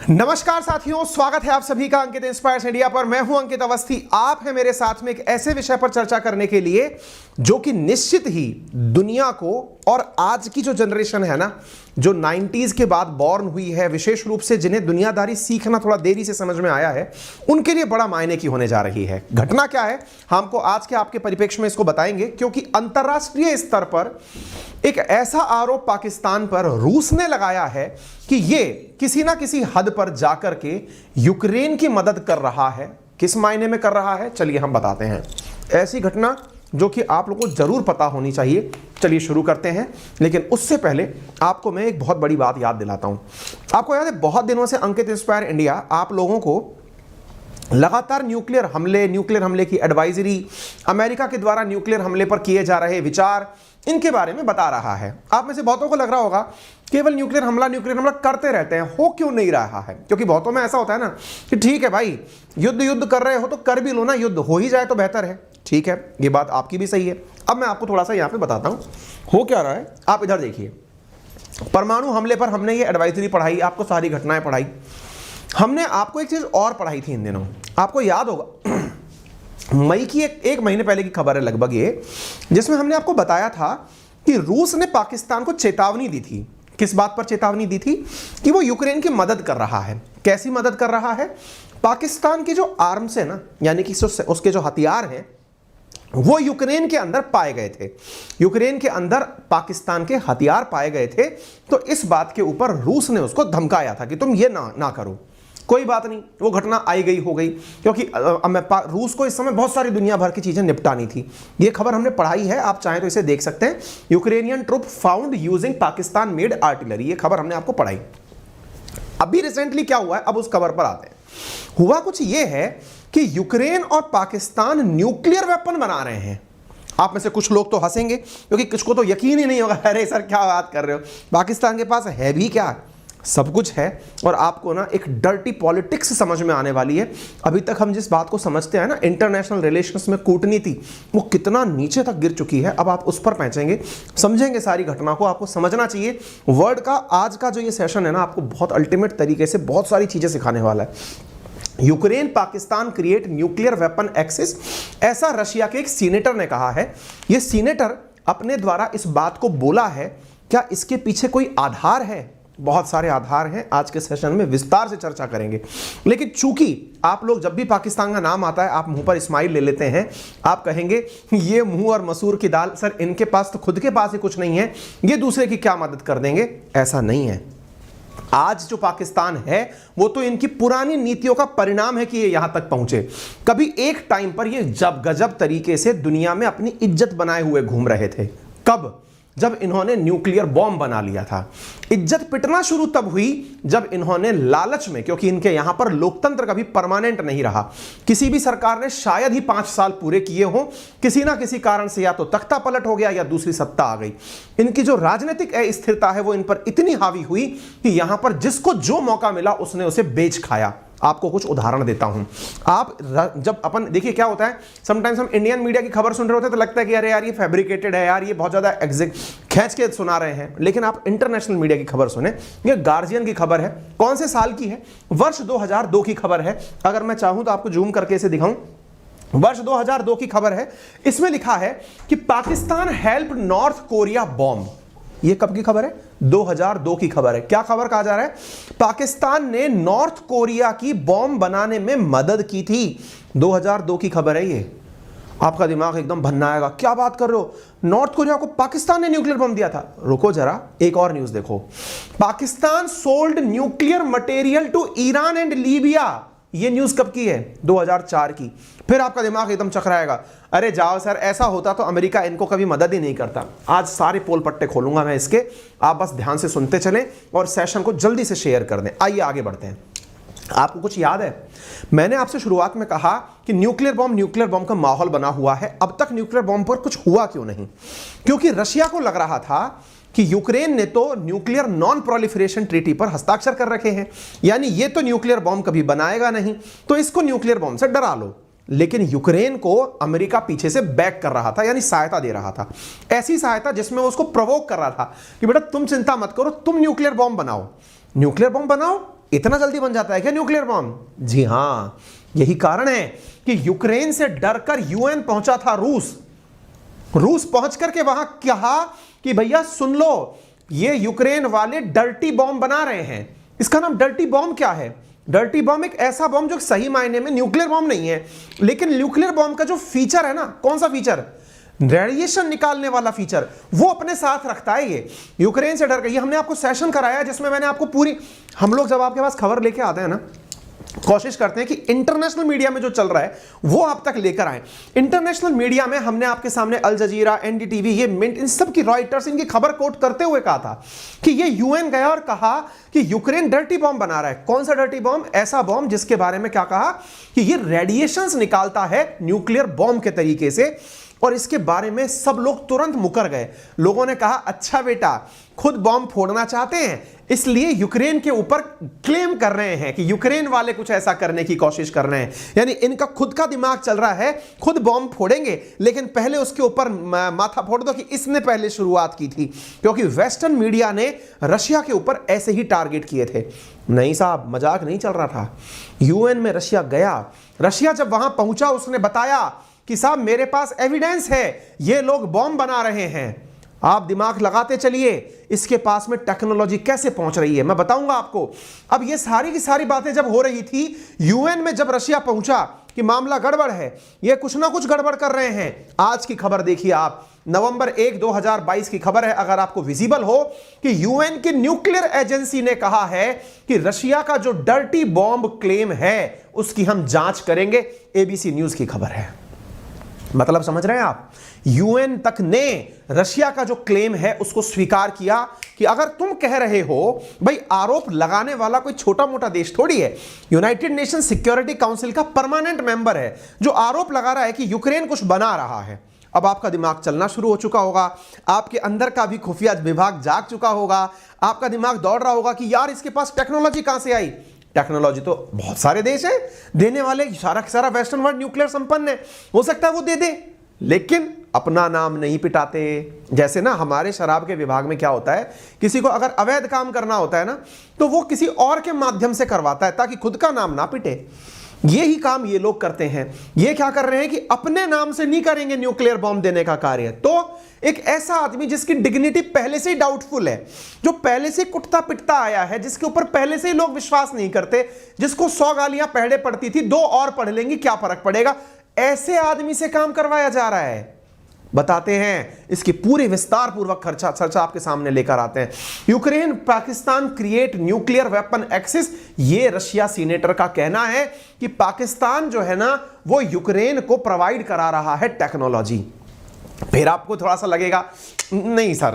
नमस्कार साथियों, स्वागत है आप सभी का अंकित इंस्पायर्स इंडिया पर। मैं हूं अंकित अवस्थी। आप हैं मेरे साथ में एक ऐसे विषय पर चर्चा करने के लिए जो कि निश्चित ही दुनिया को और आज की जो जनरेशन है ना, जो 90s के बाद बॉर्न हुई है, विशेष रूप से जिन्हें दुनियादारी सीखना थोड़ा देरी से समझ में आया है, उनके लिए बड़ा मायने की होने जा रही है। घटना क्या है हमको आज के आपके परिप्रेक्ष्य में इसको बताएंगे, क्योंकि अंतरराष्ट्रीय स्तर पर एक ऐसा आरोप पाकिस्तान पर रूस ने लगाया है कि ये किसी ना किसी हद पर जाकर के यूक्रेन की मदद कर रहा है। किस मायने में कर रहा है, चलिए हम बताते हैं। ऐसी घटना जो कि आप लोगों को जरूर पता होनी चाहिए। चलिए शुरू करते हैं, लेकिन उससे पहले आपको मैं एक बहुत बड़ी बात याद दिलाता हूं। आपको याद है, बहुत दिनों से अंकित इंस्पायर इंडिया आप लोगों को लगातार न्यूक्लियर हमले की एडवाइजरी, अमेरिका के द्वारा न्यूक्लियर हमले पर किए जा रहे विचार, इनके बारे में बता रहा है। आप में से बहुतों को लग रहा होगा केवल न्यूक्लियर हमला करते रहते हैं, हो क्यों नहीं रहा है? क्योंकि बहुतों में ऐसा होता है ना कि ठीक है भाई, युद्ध कर रहे हो तो कर भी लो ना, युद्ध हो ही जाए तो बेहतर है। ठीक है, ये बात आपकी भी सही है। अब मैं आपको थोड़ा सा यहां पे बताता हूं हो क्या रहा है। आप इधर देखिए, परमाणु हमले पर हमने ये एडवाइजरी पढ़ाई, आपको सारी घटनाएं पढ़ाई। हमने आपको एक चीज और पढ़ाई थी इन दिनों, आपको याद होगा, मई की एक महीने पहले की खबर है लगभग ये, जिसमें हमने आपको बताया था कि रूस ने पाकिस्तान को चेतावनी दी थी। किस बात पर चेतावनी दी थी? कि वो यूक्रेन की मदद कर रहा है। कैसी मदद कर रहा है? पाकिस्तान की जो आर्म्स है ना, यानी कि उसके जो हथियार हैं, वो यूक्रेन के अंदर पाए गए थे। यूक्रेन के अंदर पाकिस्तान के हथियार पाए गए थे। तो इस बात के ऊपर रूस ने उसको धमकाया था कि तुम ये ना करो। कोई बात नहीं, वो घटना आई गई हो गई, क्योंकि रूस को इस समय बहुत सारी दुनिया भर की चीजें निपटानी थी। ये खबर हमने पढ़ाई है, आप चाहें तो इसे देख सकते हैं। Ukrainian troop found using Pakistan made artillery, ये खबर हमने आपको पढ़ाई। अभी रिसेंटली क्या हुआ है, अब उस खबर पर आते हैं। हुआ कुछ ये है कि यूक्रेन और पाकिस्तान न्यूक्लियर वेपन बना रहे हैं। आप में से कुछ लोग तो हंसेंगे, क्योंकि कुछ को तो यकीन ही नहीं होगा, अरे सर क्या बात कर रहे हो, पाकिस्तान के पास है भी क्या? सब कुछ है। और आपको ना एक डर्टी पॉलिटिक्स समझ में आने वाली है। अभी तक हम जिस बात को समझते हैं ना, इंटरनेशनल रिलेशंस में कूटनीति, वो कितना नीचे तक गिर चुकी है। अब आप उस पर पहुंचेंगे, समझेंगे सारी घटना को। आपको समझना चाहिए वर्ल्ड का आज का जो ये सेशन है ना, आपको बहुत अल्टीमेट तरीके से बहुत सारी चीजें सिखाने वाला है। Ukraine Pakistan create nuclear weapon access, ऐसा रशिया के एक सीनेटर ने कहा है। यह सीनेटर अपने द्वारा इस बात को बोला है। क्या इसके पीछे कोई आधार है? बहुत सारे आधार हैं, आज के सेशन में विस्तार से चर्चा करेंगे। लेकिन चूंकि आप लोग जब भी पाकिस्तान का नाम आता है, आप मुंह पर स्माइल ले लेते हैं। आप कहेंगे ये मुंह और मसूर की दाल, सर इनके पास तो खुद के पास ही कुछ नहीं है, ये दूसरे की क्या मदद कर देंगे? ऐसा नहीं है। आज जो पाकिस्तान है वो तो इनकी पुरानी नीतियों का परिणाम है कि ये यहां तक पहुंचे। कभी एक टाइम पर ये जब गजब तरीके से दुनिया में अपनी इज्जत बनाए हुए घूम रहे थे। कब? जब इन्होंने न्यूक्लियर बॉम्ब बना लिया था। इज्जत पिटना शुरू तब हुई जब इन्होंने लालच में, क्योंकि इनके यहां पर लोकतंत्र कभी परमानेंट नहीं रहा, किसी भी सरकार ने शायद ही 5 साल पूरे किए हों, किसी ना किसी कारण से या तो तख्ता पलट हो गया या दूसरी सत्ता आ गई। इनकी जो राजनीतिक अस्थिरता है वो इन पर इतनी हावी हुई कि यहां पर जिसको जो मौका मिला उसने उसे बेच खाया। आपको कुछ उदाहरण देता हूं। आप जब अपन देखिए क्या होता है, समटाइम्स हम इंडियन मीडिया की खबर सुन रहे होते हैं तो लगता है कि अरे यार ये फैब्रिकेटेड है, यार ये बहुत ज्यादा खींच के सुना रहे हैं। लेकिन आप इंटरनेशनल मीडिया की खबर सुने, ये गार्जियन की खबर है। कौन से साल की है? वर्ष 2002 की खबर है। अगर मैं चाहूं तो आपको जूम करके इसे दिखाऊं। वर्ष 2002 की खबर है। इसमें लिखा है कि Pakistan help north Korea bomb. ये कब की खबर है? 2002 की खबर है। क्या खबर कहा जा रहा है? पाकिस्तान ने नॉर्थ कोरिया की बॉम्ब बनाने में मदद की थी। 2002 की खबर है ये। आपका दिमाग एकदम भन्ना आएगा, क्या बात कर रहे हो, नॉर्थ कोरिया को पाकिस्तान ने न्यूक्लियर बम दिया था? रुको जरा, एक और न्यूज देखो। Pakistan sold nuclear material to Iran and Libya. ये न्यूज कब की है? 2004 की। फिर आपका दिमाग एकदम चकराएगा, अरे जाओ सर, ऐसा होता तो अमेरिका इनको कभी मदद ही नहीं करता। आज सारे पोल पट्टे खोलूंगा मैं इसके, आप बस ध्यान से सुनते चलें और सेशन को जल्दी से शेयर कर दें। आइए आगे बढ़ते हैं। आपको कुछ याद है, मैंने आपसे शुरुआत में कहा कि न्यूक्लियर बॉम्ब का माहौल बना हुआ है। अब तक न्यूक्लियर बॉम्ब पर कुछ हुआ क्यों नहीं? क्योंकि रशिया को लग रहा था कि यूक्रेन ने तो न्यूक्लियर नॉन प्रोलिफरेशन ट्रीटी पर हस्ताक्षर कर रखे हैं, यानी ये तो न्यूक्लियर बॉम्ब कभी बनाएगा नहीं, तो इसको न्यूक्लियर बॉम्ब से डरा लो। लेकिन यूक्रेन को अमेरिका पीछे से बैक कर रहा था, यानी सहायता दे रहा था। ऐसी सहायता जिसमें वो उसको प्रोवोक कर रहा था कि बेटा तुम चिंता मत करो, तुम न्यूक्लियर बॉम्ब बनाओ। इतना जल्दी बन जाता है क्या न्यूक्लियर बॉम्ब? जी हां, यही कारण है कि यूक्रेन से डरकर यूएन पहुंचा था रूस पहुंच करके वहां कहा कि भैया सुन लो, ये यूक्रेन वाले डर्टी बॉम्ब बना रहे हैं। इसका नाम डर्टी बॉम्ब क्या है? डर्टी बॉम्ब एक ऐसा बॉम्ब जो सही मायने में न्यूक्लियर बॉम्ब नहीं है, लेकिन न्यूक्लियर बॉम्ब का जो फीचर है ना, कौन सा फीचर? रेडिएशन निकालने वाला फीचर, वो अपने साथ रखता है। ये यूक्रेन से डर के, ये हमने आपको सेशन कराया जिसमें मैंने आपको पूरी, हम लोग जब आपके पास खबर लेके आते हैं ना, कोशिश करते हैं कि इंटरनेशनल मीडिया में जो चल रहा है वो आप तक लेकर आए। इंटरनेशनल मीडिया में हमने आपके सामने अल जजीरा, एनडीटीवी, ये मिंट, इन सब की, रॉयटर्स, इनकी खबर कोट करते हुए कहा था कि ये यूएन गया और कहा कि यूक्रेन डर्टी बॉम्ब बना रहा है। कौन सा डर्टी बॉम्ब? ऐसा बॉम्ब जिसके बारे में क्या कहा कि ये रेडिएशंस निकालता है न्यूक्लियर बॉम्ब के तरीके से। और इसके बारे में सब लोग तुरंत मुकर गए। लोगों ने कहा अच्छा बेटा, खुद बॉम्ब फोड़ना चाहते हैं, इसलिए यूक्रेन के ऊपर क्लेम कर रहे हैं कि यूक्रेन वाले कुछ ऐसा करने की कोशिश कर रहे हैं। यानी इनका खुद का दिमाग चल रहा है, खुद बॉम्ब फोड़ेंगे, लेकिन पहले उसके ऊपर माथा फोड़ दो कि इसने पहले शुरुआत की थी, क्योंकि वेस्टर्न मीडिया ने रशिया के ऊपर ऐसे ही टारगेट किए थे। नहीं साहब, मजाक नहीं चल रहा था। यूएन में रशिया गया, रशिया जब वहां पहुंचा उसने बताया कि साहब मेरे पास एविडेंस है, ये लोग बॉम्ब बना रहे हैं। आप दिमाग लगाते चलिए, इसके पास में टेक्नोलॉजी कैसे पहुंच रही है मैं बताऊंगा आपको। अब ये सारी की सारी बातें जब हो रही थी यूएन में, जब रशिया पहुंचा कि मामला गड़बड़ है, ये कुछ ना कुछ गड़बड़ कर रहे हैं। आज की खबर देखिए आप, नवंबर 1, 2022 की खबर है, अगर आपको विजिबल हो, कि यूएन की न्यूक्लियर एजेंसी ने कहा है कि रशिया का जो डर्टी बॉम्ब क्लेम है उसकी हम जांच करेंगे। एबीसी न्यूज की खबर है। मतलब समझ रहे हैं आप, यूएन तक ने रशिया का जो क्लेम है उसको स्वीकार किया कि अगर तुम कह रहे हो, भाई आरोप लगाने वाला कोई छोटा मोटा देश थोड़ी है, यूनाइटेड नेशन सिक्योरिटी काउंसिल का परमानेंट मेंबर है, जो आरोप लगा रहा है कि यूक्रेन कुछ बना रहा है। अब आपका दिमाग चलना शुरू हो चुका होगा, आपके अंदर का भी खुफिया विभाग जाग चुका होगा, आपका दिमाग दौड़ रहा होगा कि यार इसके पास टेक्नोलॉजी कहां से आई। टेक्नोलॉजी तो बहुत सारे देश हैं देने वाले, सारा वेस्टर्न वर्ल्ड न्यूक्लियर संपन्न है, हो सकता है वो दे दे, लेकिन अपना नाम नहीं पिटाते। जैसे ना हमारे शराब के विभाग में क्या होता है, किसी को अगर अवैध काम करना होता है ना, तो वो किसी और के माध्यम से करवाता है ताकि खुद का नाम ना पिटे। यही काम ये लोग करते हैं। ये क्या कर रहे हैं कि अपने नाम से नहीं करेंगे न्यूक्लियर बॉम्ब देने का कार्य। तो एक ऐसा आदमी जिसकी डिग्निटी पहले से ही डाउटफुल है, जो पहले से कुटता पिटता आया है, जिसके ऊपर पहले से ही लोग विश्वास नहीं करते, जिसको 100 गालियां पहले पड़ती थी, 2 और पढ़ लेंगी क्या फर्क पड़ेगा, ऐसे आदमी से काम करवाया जा रहा है। बताते हैं, इसकी पूरी विस्तार पूर्वक चर्चा आपके सामने लेकर आते हैं। Ukraine Pakistan create nuclear weapon access, ये रशिया सीनेटर का कहना है कि पाकिस्तान जो है ना वो यूक्रेन को प्रोवाइड करा रहा है टेक्नोलॉजी। फिर आपको थोड़ा सा लगेगा नहीं सर,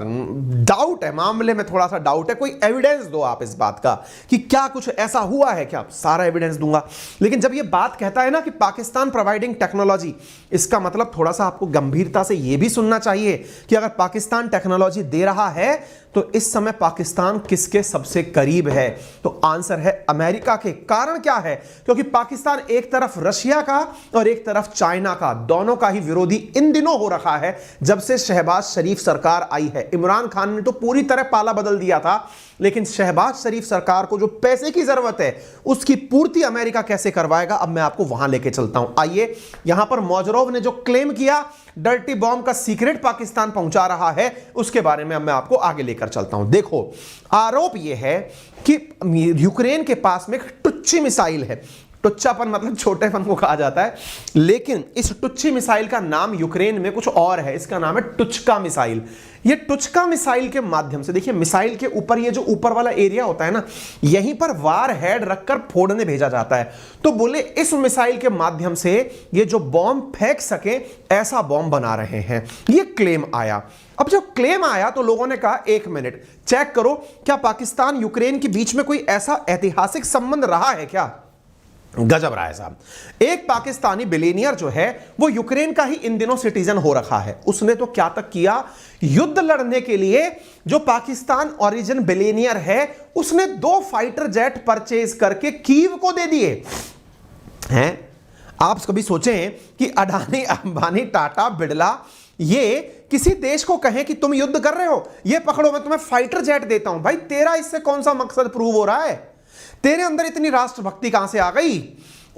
डाउट है मामले में, थोड़ा सा डाउट है, कोई एविडेंस दो आप इस बात का कि क्या कुछ ऐसा हुआ है क्या। सारा एविडेंस दूंगा, लेकिन जब ये बात कहता है ना कि पाकिस्तान प्रोवाइडिंग टेक्नोलॉजी, इसका मतलब थोड़ा सा आपको गंभीरता से ये भी सुनना चाहिए कि अगर पाकिस्तान टेक्नोलॉजी दे रहा है तो इस समय पाकिस्तान किसके सबसे करीब है, तो आंसर है अमेरिका के। कारण क्या है, क्योंकि पाकिस्तान एक तरफ रशिया का और एक तरफ चाइना का, दोनों का ही विरोधी इन दिनों हो रखा है जब से शहबाज शरीफ सरकार आई है। इमरान खान ने तो पूरी तरह पाला बदल दिया था, लेकिन शहबाज शरीफ सरकार को जो पैसे की जरूरत है उसकी पूर्ति अमेरिका कैसे करवाएगा, अब मैं आपको वहां लेके चलता हूं। आइए, यहां पर मौजरोव ने जो क्लेम किया डर्टी बॉम्ब का सीक्रेट पाकिस्तान पहुंचा रहा है, उसके बारे में मैं आपको आगे लेकर चलता हूं। देखो, आरोप यह है कि यूक्रेन के पास में एक टुच्ची मिसाइल है। टुच्चापन मतलब छोटेपन को कहा जाता है, लेकिन इस टुच्ची मिसाइल का नाम यूक्रेन में कुछ और है, इसका नाम है टुचका मिसाइल। ये टुचका मिसाइल के माध्यम से, देखिए मिसाइल के ऊपर ये जो ऊपर वाला एरिया होता है ना, यहीं पर वार हेड रखकर फोड़ने भेजा जाता है। तो बोले इस मिसाइल के माध्यम से ये जो बॉम्ब फेंक सके ऐसा बॉम्ब बना रहे हैं, ये क्लेम आया। अब जब क्लेम आया तो लोगों ने कहा एक मिनट चेक करो, क्या पाकिस्तान यूक्रेन के बीच में कोई ऐसा ऐतिहासिक संबंध रहा है क्या। गजब रहा है साहब। एक पाकिस्तानी बिलियनियर जो है वो यूक्रेन का ही इन दिनों सिटीजन हो रखा है। उसने तो क्या तक किया, युद्ध लड़ने के लिए जो पाकिस्तान ओरिजिन बिलियनियर है उसने 2 फाइटर जेट परचेज करके कीव को दे दिए हैं। आप कभी सोचें कि अडानी, अंबानी, टाटा, बिड़ला ये किसी देश को कहें कि तुम युद्ध कर रहे हो, ये पकड़ो मैं तुम्हें फाइटर जेट देता हूं, भाई तेरा इससे कौन सा मकसद प्रूव हो रहा है। तेरे अंदर इतनी राष्ट्रभक्ति कहां से आ गई?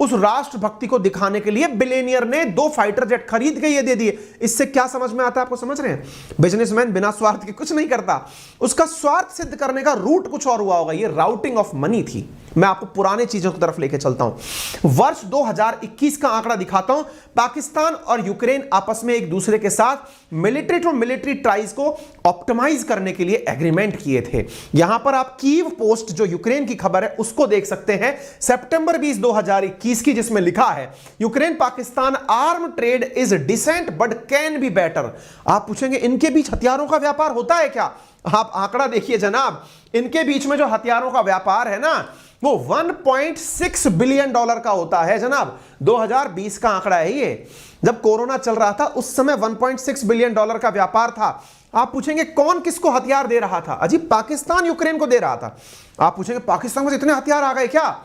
उस राष्ट्रभक्ति को दिखाने के लिए बिलियनियर ने 2 फाइटर जेट खरीद के ये दे दिए। इससे क्या समझ में आता है आपको? समझ रहे हैं, बिजनेसमैन बिना स्वार्थ के कुछ नहीं करता, उसका स्वार्थ सिद्ध करने का रूट कुछ और हुआ होगा। ये राउटिंग ऑफ मनी थी। मैं आपको पुराने चीजों की तरफ लेके चलता हूं। वर्ष 2021 का आंकड़ा दिखाता हूं। पाकिस्तान और यूक्रेन आपस में एक दूसरे के साथ मिलिट्री टू मिलिट्री ट्राइज को ऑप्टिमाइज करने के लिए एग्रीमेंट किए थे। यहां पर आप कीव पोस्ट जो यूक्रेन की खबर है उसको देख सकते हैं, सितंबर 20 2021 की, जिसमें लिखा है Ukraine Pakistan arm trade is decent but can be better. आप पूछेंगे इनके बीच हथियारों का व्यापार होता है क्या? आप आंकड़ा देखिए जनाब, इनके बीच में जो हथियारों का व्यापार है ना वो 1.6 बिलियन डॉलर का होता है जनाब। 2020 का आंकड़ा है ये। जब कोरोना चल रहा था उस समय 1.6 बिलियन डॉलर का व्यापार था। आप पूछेंगे कौन किसको हथियार दे रहा था? अजी पाकिस्तान यूक्रेन को दे रहा था। आप पूछेंगे पाकिस्तान को इतने हथियार आ गए क्या?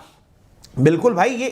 बिल्कुल भाई, ये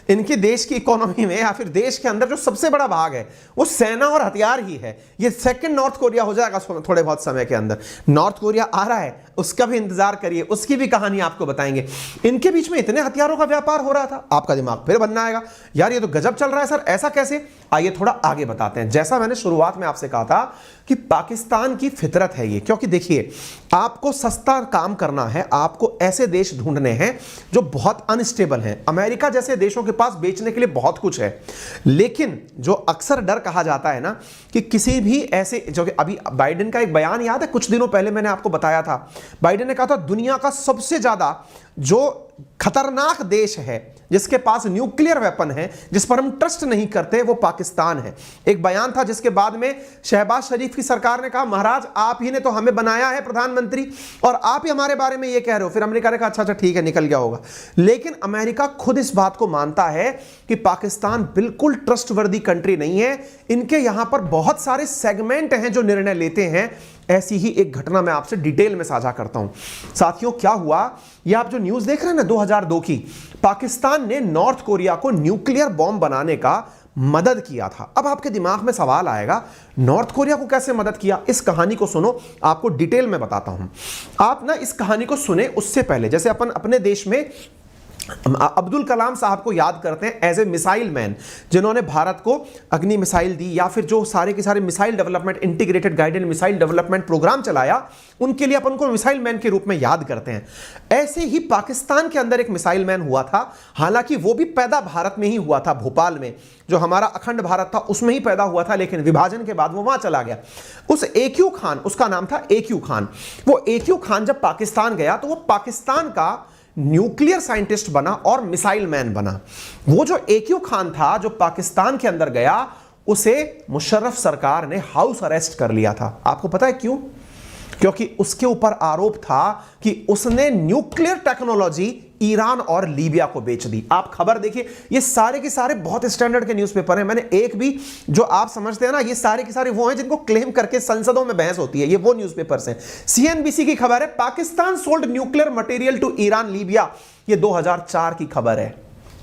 इनकी देश की इकोनॉमी में या फिर देश के अंदर जो सबसे बड़ा भाग है वो सेना और हथियार ही है। ये सेकंड नॉर्थ कोरिया हो जाएगा थोड़े बहुत समय के अंदर। नॉर्थ कोरिया आ रहा है, उसका भी इंतजार करिए, उसकी भी कहानी आपको बताएंगे। इनके बीच में इतने हथियारों का व्यापार हो रहा था, आपका दिमाग फिर बनना आएगा यार ये तो गजब चल रहा है सर, ऐसा कैसे? आइए थोड़ा आगे बताते हैं। जैसा मैंने शुरुआत में आपसे कहा था कि पाकिस्तान की फितरत है ये, क्योंकि देखिए आपको सस्ता काम करना है, आपको ऐसे देश ढूंढने हैं जो बहुत अनस्टेबल हैं। अमेरिका जैसे देशों के पास बेचने के लिए बहुत कुछ है, लेकिन जो अक्सर डर कहा जाता है ना कि किसी भी ऐसे, जो कि अभी बाइडेन का एक बयान याद है कुछ दिनों पहले मैंने आपको बताया था, बाइडेन ने कहा था दुनिया का सबसे ज्यादा जो खतरनाक देश है जिसके पास न्यूक्लियर वेपन है, जिस पर हम ट्रस्ट नहीं करते, वो पाकिस्तान है। एक बयान था जिसके बाद में शहबाज शरीफ की सरकार ने कहा महाराज आप ही ने तो हमें बनाया है प्रधानमंत्री और आप ही हमारे बारे में ये कह रहे हो। फिर अमेरिका ने कहा अच्छा ठीक है निकल गया होगा, लेकिन अमेरिका खुद इस बात को मानता है कि पाकिस्तान बिल्कुल ट्रस्टवर्दी कंट्री नहीं है। इनके यहां पर बहुत सारे सेगमेंट हैं जो निर्णय लेते हैं। ऐसी ही एक घटना मैं आपसे डिटेल में साझा करता हूं। साथियों क्या हुआ, ये आप जो न्यूज देख रहे हैं ना 2002 की, पाकिस्तान ने नॉर्थ कोरिया को न्यूक्लियर बॉम्ब बनाने का मदद किया था। अब आपके दिमाग में सवाल आएगा नॉर्थ कोरिया को कैसे मदद किया? इस कहानी को सुनो, आपको डिटेल में बताता हूं। आप ना इस कहानी को सुने उससे पहले, जैसे अपन अपने देश में अब्दुल कलाम साहब को याद करते हैं एज ए मिसाइल मैन, जिन्होंने भारत को अग्नि मिसाइल दी, या फिर जो सारे के सारे missile development, integrated guided missile development program चलाया, उनके लिए अपन को मिसाइल मैन के रूप में याद करते हैं। ऐसे ही पाकिस्तान के अंदर एक मिसाइल मैन हुआ था, हालांकि वो भी पैदा भारत में ही हुआ था, भोपाल में, जो हमारा अखंड भारत था उसमें ही पैदा हुआ था, लेकिन विभाजन के बाद वो वहां चला गया। उस AQ खान, उसका नाम था AQ खान। वो AQ खान जब पाकिस्तान गया तो वो पाकिस्तान का न्यूक्लियर साइंटिस्ट बना और मिसाइल मैन बना। वो जो AQ खान था जो पाकिस्तान के अंदर गया, उसे मुशर्रफ सरकार ने हाउस अरेस्ट कर लिया था। आपको पता है क्यों? क्योंकि उसके ऊपर आरोप था कि उसने न्यूक्लियर टेक्नोलॉजी ईरान और लीबिया को बेच दी। आप खबर देखिए, ये सारे के सारे बहुत स्टैंडर्ड के न्यूज़पेपर हैं। मैंने एक भी जो आप समझते हैं ना, ये सारे के सारे वो हैं जिनको क्लेम करके संसदों में बहस होती है, ये वो न्यूज़पेपर्स हैं। CNBC की खबर है, Pakistan sold nuclear material to Iran Libya, ये 2004 की खबर है।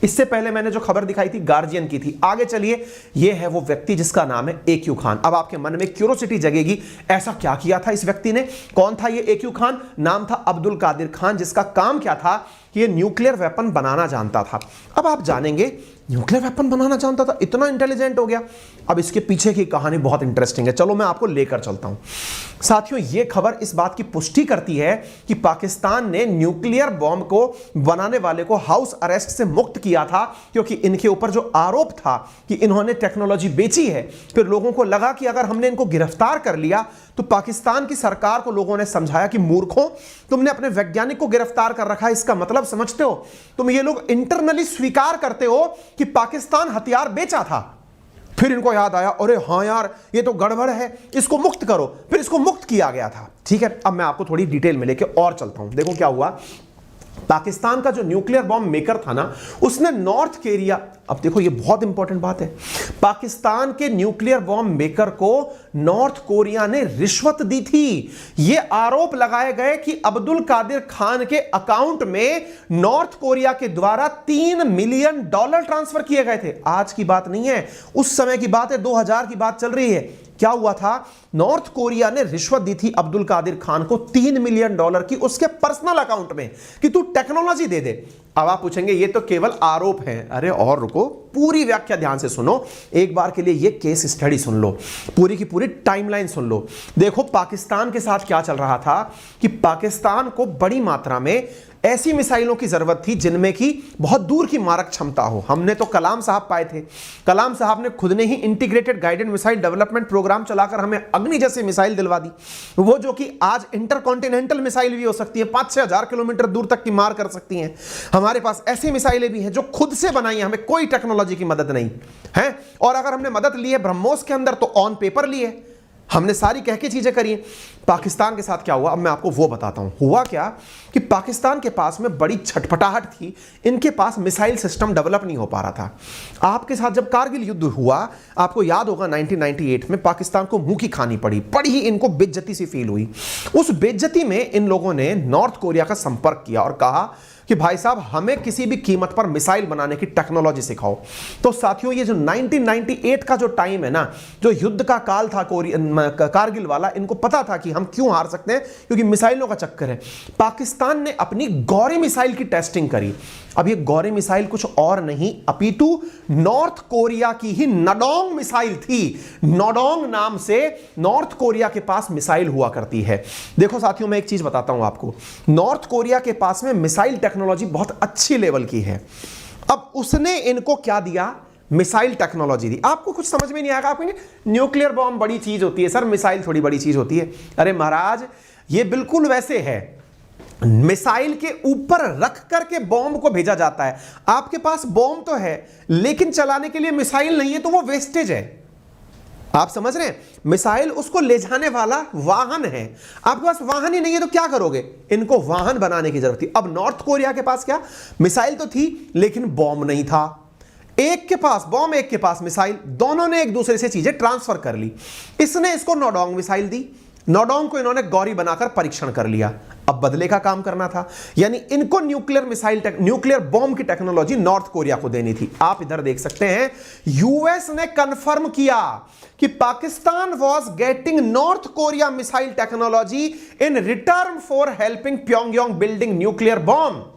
इससे पहले मैंने जो खबर दिखाई थी गार्जियन की थी। आगे चलिए, यह है वो व्यक्ति जिसका नाम है AQ खान। अब आपके मन में क्यूरोसिटी जगेगी, ऐसा क्या किया था इस व्यक्ति ने? कौन था ये AQ खान? नाम था अब्दुल कादिर खान, जिसका काम क्या था कि ये न्यूक्लियर वेपन बनाना जानता था। अब आप जानेंगे न्यूक्लियर वेपन बनाना जानता था, इतना इंटेलिजेंट हो गया। अब इसके पीछे की कहानी बहुत इंटरेस्टिंग है, चलो मैं आपको लेकर चलता हूं। साथियों, यह खबर इस बात की पुष्टि करती है कि पाकिस्तान ने न्यूक्लियर बॉम्ब को बनाने वाले को हाउस अरेस्ट से मुक्त किया था, क्योंकि इनके ऊपर जो आरोप था कि इन्होंने टेक्नोलॉजी बेची है। फिर लोगों को लगा कि अगर हमने इनको गिरफ्तार कर लिया तो पाकिस्तान की सरकार को लोगों ने समझाया कि मूर्खों, तुमने अपने वैज्ञानिक को गिरफ्तार कर रखा है, इसका मतलब समझते हो? तुम ये लोग इंटरनली स्वीकार करते हो कि पाकिस्तान हथियार बेचा था। फिर इनको याद आया, अरे हाँ यार ये तो गड़बड़ है, इसको मुक्त करो। फिर इसको मुक्त किया गया था। ठीक है, अब मैं आपको थोड़ी डिटेल में लेके और चलता हूं। देखो क्या हुआ, पाकिस्तान का जो न्यूक्लियर बॉम्ब मेकर था ना, उसने नॉर्थ कोरिया, अब देखो ये बहुत इंपॉर्टेंट बात है, पाकिस्तान के न्यूक्लियर बॉम्ब मेकर को नॉर्थ कोरिया ने रिश्वत दी थी। ये आरोप लगाए गए कि अब्दुल कादिर खान के अकाउंट में नॉर्थ कोरिया के द्वारा $3 मिलियन ट्रांसफर किए गए थे। आज की बात नहीं है, उस समय की बात है, 2000 की बात चल रही है। क्या हुआ था, नॉर्थ कोरिया ने रिश्वत दी थी अब्दुल कादिर खान को $3 मिलियन की उसके पर्सनल अकाउंट में कि तू टेक्नोलॉजी दे दे। अब आप पूछेंगे ये तो केवल आरोप है। अरे और रुको, पूरी व्याख्या ध्यान से सुनो, एक बार के लिए ये केस स्टडी सुन लो, पूरी की पूरी टाइमलाइन सुन लो। देखो पाकिस्तान के साथ क्या चल रहा था कि पाकिस्तान को बड़ी मात्रा में ऐसी मिसाइलों की जरूरत थी जिनमें की बहुत दूर की मारक क्षमता हो। हमने तो कलाम साहब पाए थे, कलाम साहब ने खुद ने ही integrated guided missile development program चलाकर हमें अग्नि जैसी मिसाइल दिलवा दी, वो जो कि आज इंटरकॉन्टिनेंटल मिसाइल भी हो सकती है, 5-6 हजार किलोमीटर दूर तक की मार कर सकती हैं। हमारे पास ऐसी मिसाइलें भी हैं जो खुद से बनाई हैं, हमें कोई टेक्नोलॉजी की मदद नहीं है। और अगर हमने मदद ली है ब्रह्मोस के अंदर तो ऑन पेपर ली है, हमने सारी कह के चीजें करी हैं। पाकिस्तान के साथ क्या हुआ, अब मैं आपको वो बताता हूं। हुआ क्या कि पाकिस्तान के पास में बड़ी छटपटाहट थी, इनके पास मिसाइल सिस्टम डेवलप नहीं हो पा रहा था। आपके साथ जब कारगिल युद्ध हुआ, आपको याद होगा 1998 में पाकिस्तान को मुंह की खानी पड़ी, बड़ी ही इनको बेइज्जती सी फील हुई। उस बेइज्जती में इन लोगों ने नॉर्थ कोरिया का संपर्क किया और कहा कि भाई साहब हमें किसी भी कीमत पर मिसाइल बनाने की टेक्नोलॉजी सिखाओ। तो साथियों ये जो 1998 का जो टाइम है ना, जो युद्ध का काल था कारगिल वाला, इनको पता था कि हम क्यों हार सकते हैं, क्योंकि मिसाइलों का चक्कर है। पाकिस्तान ने अपनी गौरी मिसाइल की टेस्टिंग करी। अब ये गौरी मिसाइल कुछ और नहीं अपितु नॉर्थ कोरिया की ही नडोंग मिसाइल थी। नडोंग नाम से नॉर्थ कोरिया के पास मिसाइल हुआ करती है। देखो साथियों मैं एक चीज बताता हूं आपको, नॉर्थ कोरिया के पास में मिसाइल टेक्नोलॉजी बहुत अच्छी लेवल की है। अब उसने इनको क्या दिया, मिसाइल टेक्नोलॉजी दी। आपको कुछ समझ में नहीं आएगा, आप कहेंगे न्यूक्लियर बॉम्ब बड़ी चीज होती है सर, मिसाइल थोड़ी बड़ी चीज होती है। अरे महाराज ये बिल्कुल वैसे है, मिसाइल के ऊपर रख करके बॉम्ब को भेजा जाता है। आपके पास बॉम्ब तो है लेकिन चलाने के लिए मिसाइल नहीं है, तो वो वेस्टेज है। आप समझ रहे हैं, मिसाइल उसको ले जाने वाला वाहन है। आपके पास वाहन ही नहीं है तो क्या करोगे, इनको वाहन बनाने की जरूरत थी। अब नॉर्थ कोरिया के पास क्या, मिसाइल तो थी लेकिन बॉम्ब नहीं था। एक के पास बॉम्ब, एक के पास मिसाइल, दोनों ने एक दूसरे से चीजें ट्रांसफर कर ली। इसने इसको नोडोंग मिसाइल दी, नोडोंग को इन्होंने गौरी बनाकर परीक्षण कर लिया। अब बदले का काम करना था, यानी इनको न्यूक्लियर बॉम्ब की टेक्नोलॉजी नॉर्थ कोरिया को देनी थी। आप इधर देख सकते हैं, यूएस ने कंफर्म किया कि Pakistan was getting north Korea missile technology in return for helping Pyongyang building nuclear bomb.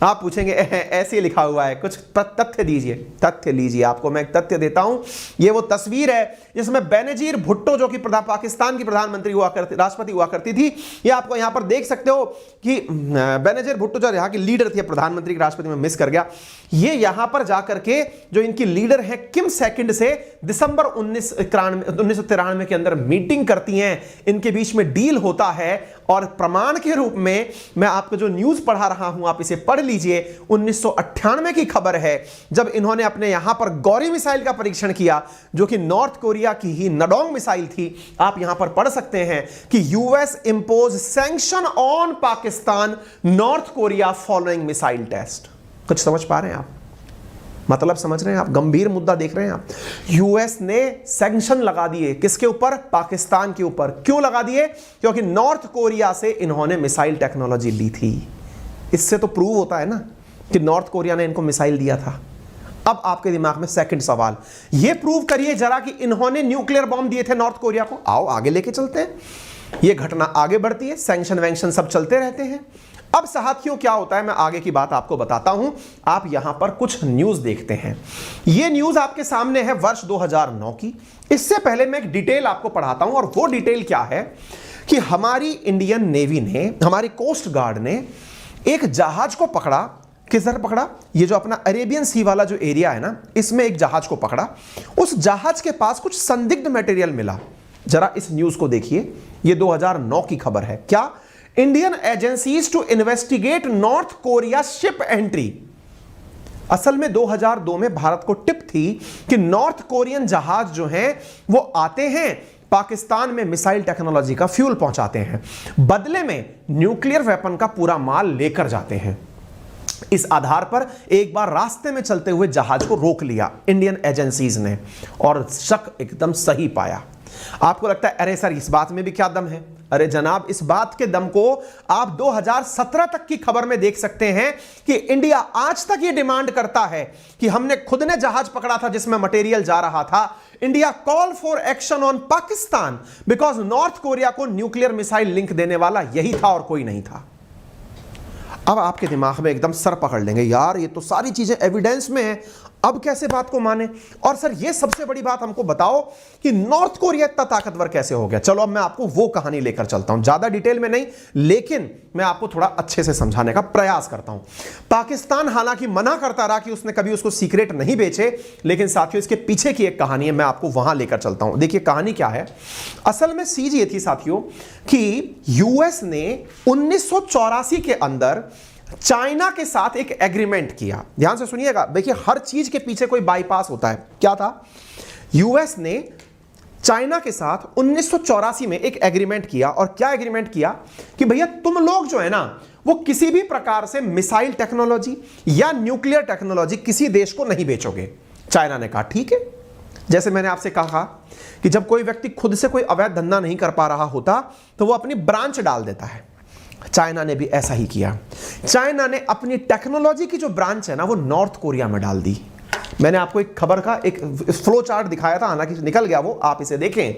आप पूछेंगे ऐसे लिखा हुआ है, कुछ तथ्य दीजिए। तथ्य लीजिए, आपको मैं एक तथ्य देता हूं। ये वो तस्वीर है जिसमें बेनजीर भुट्टो, जो कि पाकिस्तान की प्रधानमंत्री हुआ करती, राष्ट्रपति हुआ करती थी, ये आपको यहां पर देख सकते हो कि बेनजीर भुट्टो जो यहाँ की लीडर थी, प्रधानमंत्री की राष्ट्रपति में मिस कर गया। ये यहां पर जाकर के जो इनकी लीडर है किम सेकंड से दिसंबर 1993 के अंदर मीटिंग करती हैं, इनके बीच में डील होता है। और प्रमाण के रूप में मैं आपको जो न्यूज पढ़ा रहा हूं, आप इसे पढ़ लीजिए। 1998 की खबर है, जब इन्होंने अपने यहां पर गौरी मिसाइल का परीक्षण किया, जो कि नॉर्थ कोरिया की ही नडोंग मिसाइल थी। आप यहां पर पढ़ सकते हैं कि US impose sanction on Pakistan North Korea following missile test. कुछ समझ पा रहे हैं आप, मतलब समझ रहे हैं आप, गंभीर मुद्दा देख रहे हैं आप। यूएस ने सैंक्शन लगा दिए, किसके ऊपर, पाकिस्तान के ऊपर। क्यों लगा दिए, क्योंकि नॉर्थ कोरिया से इन्होंने मिसाइल टेक्नोलॉजी ली थी। इससे तो प्रूव होता है ना कि नॉर्थ कोरिया ने इनको मिसाइल दिया था। अब आपके दिमाग में सेकंड सवाल, यह प्रूव करिए जरा कि इन्होंने न्यूक्लियर बॉम्ब दिए थे नॉर्थ कोरिया को। आओ आगे लेके चलते हैं, यह घटना आगे बढ़ती है, सैंक्शन वैंक्शन सब चलते रहते हैं। अब साथियों क्या होता है, मैं आगे की बात आपको बताता हूं। आप यहां पर कुछ न्यूज देखते हैं। यह न्यूज आपके सामने है वर्ष 2009 की। इससे पहले मैं एक डिटेल आपको पढ़ाता हूं, और वो डिटेल क्या है कि हमारी इंडियन नेवी ने, हमारी कोस्ट गार्ड ने एक जहाज को पकड़ा। किधर पकड़ा, ये जो अपना अरेबियन सी वाला जो एरिया है ना, इसमें एक जहाज को पकड़ा। उस जहाज के पास कुछ संदिग्ध मटेरियल मिला। जरा इस न्यूज को देखिए, ये 2009 की खबर है। क्या, Indian agencies to investigate North Korea ship entry. असल में 2002 में भारत को टिप थी कि नॉर्थ कोरियन जहाज जो हैं वो आते हैं पाकिस्तान में, मिसाइल टेक्नोलॉजी का फ्यूल पहुंचाते हैं, बदले में न्यूक्लियर वेपन का पूरा माल लेकर जाते हैं। इस आधार पर एक बार रास्ते में चलते हुए जहाज को रोक लिया इंडियन एजेंसीज ने और शक एकदम सही पाया। आपको लगता है अरे सर इस बात में भी क्या दम है? अरे जनाब, इस बात के दम को आप 2017 तक की खबर में देख सकते हैं कि इंडिया आज तक ये डिमांड करता है कि हमने खुद ने जहाज पकड़ा था जिसमें मटेरियल जा रहा था। India call for action on Pakistan because north Korea को न्यूक्लियर मिसाइल लिंक देने वाला यही था और कोई नहीं था। अब आपके दिमाग में एकदम सर पकड़ लेंगे, यार ये तो सारी चीजें एविडेंस में है, अब कैसे बात को माने? और सर ये सबसे बड़ी बात हमको बताओ कि नॉर्थ कोरिया इतना ताकतवर कैसे हो गया। चलो अब मैं आपको वो कहानी लेकर चलता हूं, ज्यादा डिटेल में नहीं, लेकिन मैं आपको थोड़ा अच्छे से समझाने का प्रयास करता हूं। पाकिस्तान हालांकि मना करता रहा कि उसने कभी उसको सीक्रेट नहीं बेचे, लेकिन साथियों इसके पीछे की एक कहानी है, मैं आपको वहां लेकर चलता हूं। देखिए कहानी क्या है। असल में चीज ये थी साथियों कि यूएस ने 1984 के अंदर चाइना के साथ एक एग्रीमेंट किया। ध्यान से सुनिएगा, देखिए हर चीज के पीछे कोई बाईपास होता है। क्या था? यूएस ने चाइना के साथ 1984 में एक एग्रीमेंट किया। और क्या एग्रीमेंट किया कि भैया तुम लोग जो है ना वो किसी भी प्रकार से मिसाइल टेक्नोलॉजी या न्यूक्लियर टेक्नोलॉजी किसी देश को नहीं बेचोगे। चाइना ने कहा ठीक है। जैसे मैंने आपसे कहा कि जब कोई व्यक्ति खुद से कोई अवैध धंधा नहीं कर पा रहा होता तो वो अपनी ब्रांच डाल देता है। चाइना ने भी ऐसा ही किया। चाइना ने अपनी टेक्नोलॉजी की जो ब्रांच है ना वो नॉर्थ कोरिया में डाल दी। मैंने आपको एक खबर का एक फ्लो चार्ट दिखाया था, हालांकि निकल गया वो, आप इसे देखें।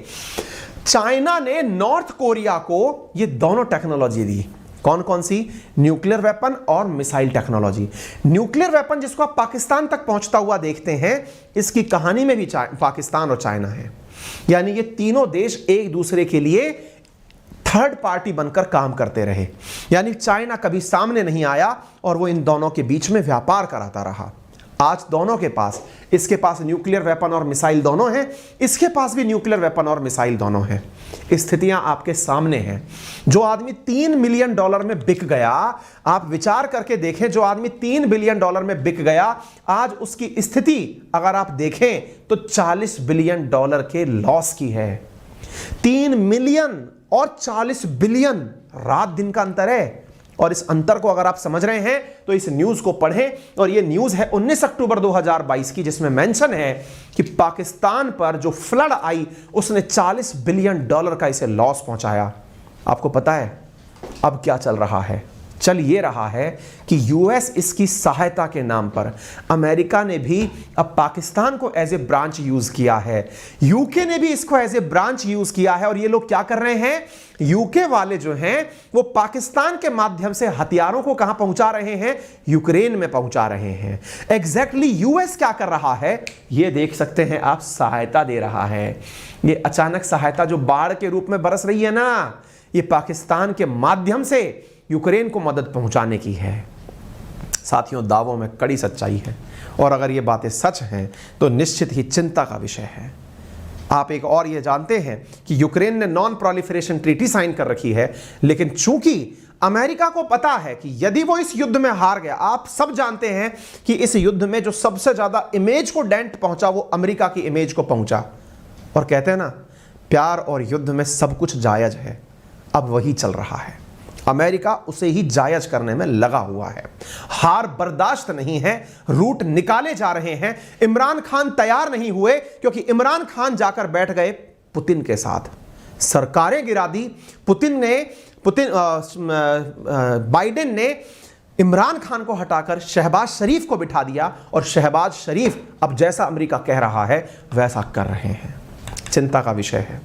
चाइना ने नॉर्थ कोरिया को ये दोनों टेक्नोलॉजी दी। कौन कौन सी? न्यूक्लियर वेपन और मिसाइल टेक्नोलॉजी। न्यूक्लियर वेपन जिसको आप पाकिस्तान तक पहुंचता हुआ देखते हैं, इसकी कहानी में भी पाकिस्तान और चाइना है। यानी ये तीनों देश एक दूसरे के लिए थर्ड पार्टी बनकर काम करते रहे। यानी चाइना कभी सामने नहीं आया और वो इन दोनों के बीच में व्यापार कराता रहा। आज दोनों के पास, इसके पास न्यूक्लियर वेपन और मिसाइल दोनों हैं, इसके पास भी न्यूक्लियर वेपन और मिसाइल दोनों हैं। स्थितियां आपके सामने हैं। जो आदमी $3 मिलियन में बिक गया, आप विचार करके देखें, जो आदमी $3 बिलियन में बिक गया, आज उसकी स्थिति अगर आप देखें तो $40 बिलियन के लॉस की है। 3 मिलियन और 40 बिलियन, रात दिन का अंतर है। और इस अंतर को अगर आप समझ रहे हैं तो इस न्यूज को पढ़ें। और यह न्यूज है 19 अक्टूबर 2022 की, जिसमें मेंशन है कि पाकिस्तान पर जो फ्लड आई उसने $40 बिलियन का इसे लॉस पहुंचाया। आपको पता है अब क्या चल रहा है? चल ये रहा है कि यूएस इसकी सहायता के नाम पर, अमेरिका ने भी अब पाकिस्तान को एज ए ब्रांच यूज किया है, यूके ने भी इसको एज ए ब्रांच यूज किया है। और ये लोग क्या कर रहे हैं? यूके वाले जो हैं वो पाकिस्तान के माध्यम से हथियारों को कहां पहुंचा रहे हैं? यूक्रेन में पहुंचा रहे हैं। एग्जैक्टली यूएस क्या कर रहा है ये देख सकते हैं आप, सहायता दे रहा है। ये अचानक सहायता जो बाढ़ के रूप में बरस रही है ना, ये पाकिस्तान के माध्यम से यूक्रेन को मदद पहुंचाने की है। साथियों, दावों में कड़ी सच्चाई है और अगर ये बातें सच हैं तो निश्चित ही चिंता का विषय है। आप एक और ये जानते हैं कि यूक्रेन ने नॉन प्रोलिफरेशन ट्रीटी साइन कर रखी है, लेकिन चूंकि अमेरिका को पता है कि यदि वो इस युद्ध में हार गया, आप सब जानते हैं कि इस युद्ध में जो सबसे ज्यादा इमेज को डेंट पहुंचा वो अमेरिका की इमेज को पहुंचा। और कहते हैं ना, प्यार और युद्ध में सब कुछ जायज है। अब वही चल रहा है। अमेरिका उसे ही जायज करने में लगा हुआ है। हार बर्दाश्त नहीं है, रूट निकाले जा रहे हैं। इमरान खान तैयार नहीं हुए क्योंकि इमरान खान जाकर बैठ गए पुतिन के साथ, सरकारें गिरा दी। बाइडेन ने इमरान खान को हटाकर शहबाज शरीफ को बिठा दिया और शहबाज शरीफ अब जैसा अमेरिका कह रहा है वैसा कर रहे हैं। चिंता का विषय है।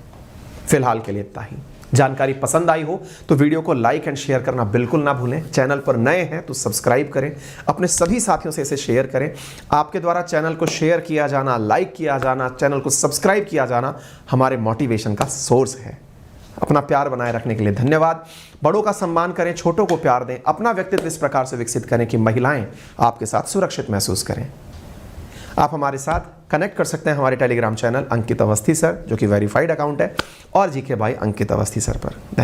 फिलहाल के लिए इतना ही। जानकारी पसंद आई हो तो वीडियो को लाइक एंड शेयर करना बिल्कुल ना भूलें। चैनल पर नए हैं तो सब्सक्राइब करें, अपने सभी साथियों से इसे शेयर करें। आपके द्वारा चैनल को शेयर किया जाना, लाइक किया जाना, चैनल को सब्सक्राइब किया जाना हमारे मोटिवेशन का सोर्स है। अपना प्यार बनाए रखने के लिए धन्यवाद। बड़ों का सम्मान करें, छोटों को प्यार दें, अपना व्यक्तित्व इस प्रकार से विकसित करें कि महिलाएं आपके साथ सुरक्षित महसूस करें। आप हमारे साथ कनेक्ट कर सकते हैं हमारे टेलीग्राम चैनल अंकित अवस्थी सर, जो कि वेरीफाइड अकाउंट है, और जीके भाई अंकित अवस्थी सर पर।